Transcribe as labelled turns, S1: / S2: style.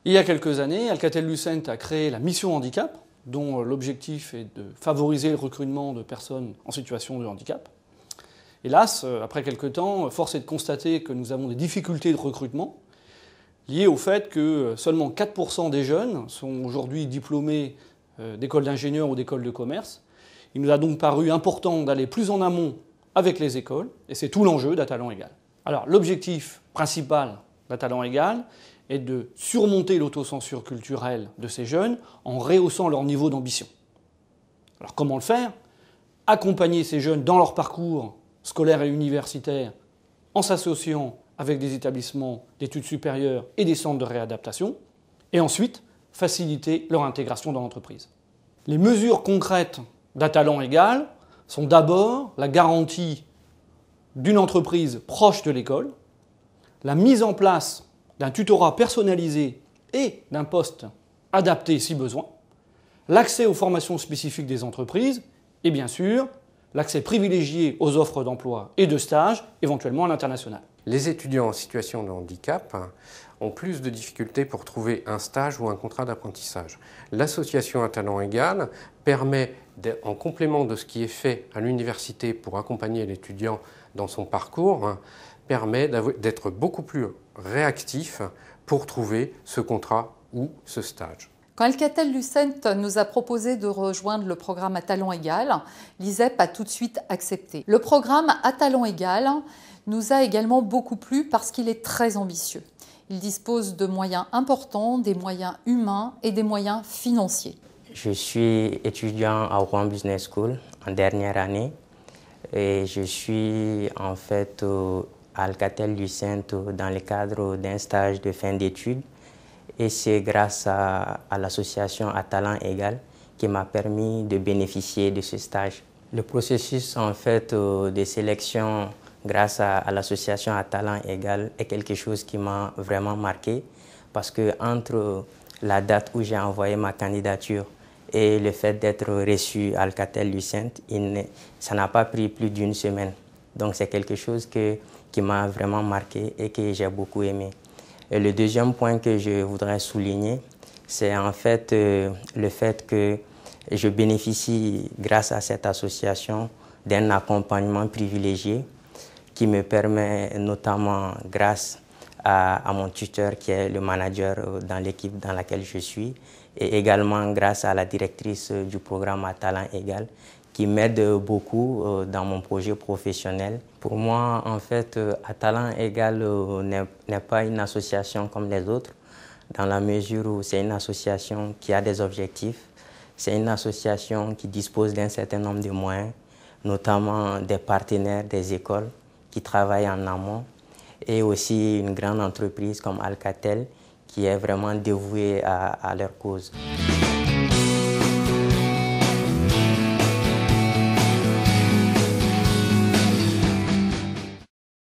S1: Il y a quelques années, Alcatel-Lucent a créé la mission handicap, dont l'objectif est de favoriser le recrutement de personnes en situation de handicap. Hélas, après quelques temps, force est de constater que nous avons des difficultés de recrutement liées au fait que seulement 4% des jeunes sont aujourd'hui diplômés d'écoles d'ingénieurs ou d'écoles de commerce. Il nous a donc paru important d'aller plus en amont avec les écoles, et c'est tout l'enjeu d'À Talent Égal. Alors, l'objectif principal d'À Talent Égal est de surmonter l'autocensure culturelle de ces jeunes en rehaussant leur niveau d'ambition. Alors, comment le faire ? Accompagner ces jeunes dans leur parcours scolaire et universitaire en s'associant avec des établissements d'études supérieures et des centres de réadaptation, et ensuite faciliter leur intégration dans l'entreprise. Les mesures concrètes d'À Talent Égal sont d'abord la garantie d'une entreprise proche de l'école, la mise en place d'un tutorat personnalisé et d'un poste adapté si besoin, l'accès aux formations spécifiques des entreprises et bien sûr l'accès privilégié aux offres d'emploi et de stage, éventuellement à l'international.
S2: Les étudiants en situation de handicap ont plus de difficultés pour trouver un stage ou un contrat d'apprentissage. L'association À Talent Égal permet, en complément de ce qui est fait à l'université pour accompagner l'étudiant dans son parcours, permet d'être beaucoup plus réactif pour trouver ce contrat ou ce stage.
S3: Quand Alcatel-Lucent nous a proposé de rejoindre le programme À Talent Égal, l'ISEP a tout de suite accepté. Le programme À Talent Égal nous a également beaucoup plu parce qu'il est très ambitieux. Il dispose de moyens importants, des moyens humains et des moyens financiers.
S4: Je suis étudiant à Rouen Business School en dernière année et je suis en fait à Alcatel-Lucent dans le cadre d'un stage de fin d'études. Et c'est grâce à l'association À Talent Égal qui m'a permis de bénéficier de ce stage. Le processus en fait de sélection grâce à l'association À Talent Égal est quelque chose qui m'a vraiment marqué parce que entre la date où j'ai envoyé ma candidature et le fait d'être reçu à Alcatel-Lucent, ça n'a pas pris plus d'une semaine. Donc c'est quelque chose qui m'a vraiment marqué et que j'ai beaucoup aimé. Et le deuxième point que je voudrais souligner, c'est en fait le fait que je bénéficie, grâce à cette association, d'un accompagnement privilégié qui me permet, notamment grâce à mon tuteur qui est le manager dans l'équipe dans laquelle je suis, et également grâce à la directrice du programme À Talent Égal, qui m'aide beaucoup dans mon projet professionnel. Pour moi, en fait, À Talent Égal n'est pas une association comme les autres, dans la mesure où c'est une association qui a des objectifs. C'est une association qui dispose d'un certain nombre de moyens, notamment des partenaires des écoles qui travaillent en amont, et aussi une grande entreprise comme Alcatel qui est vraiment dévouée à leur cause.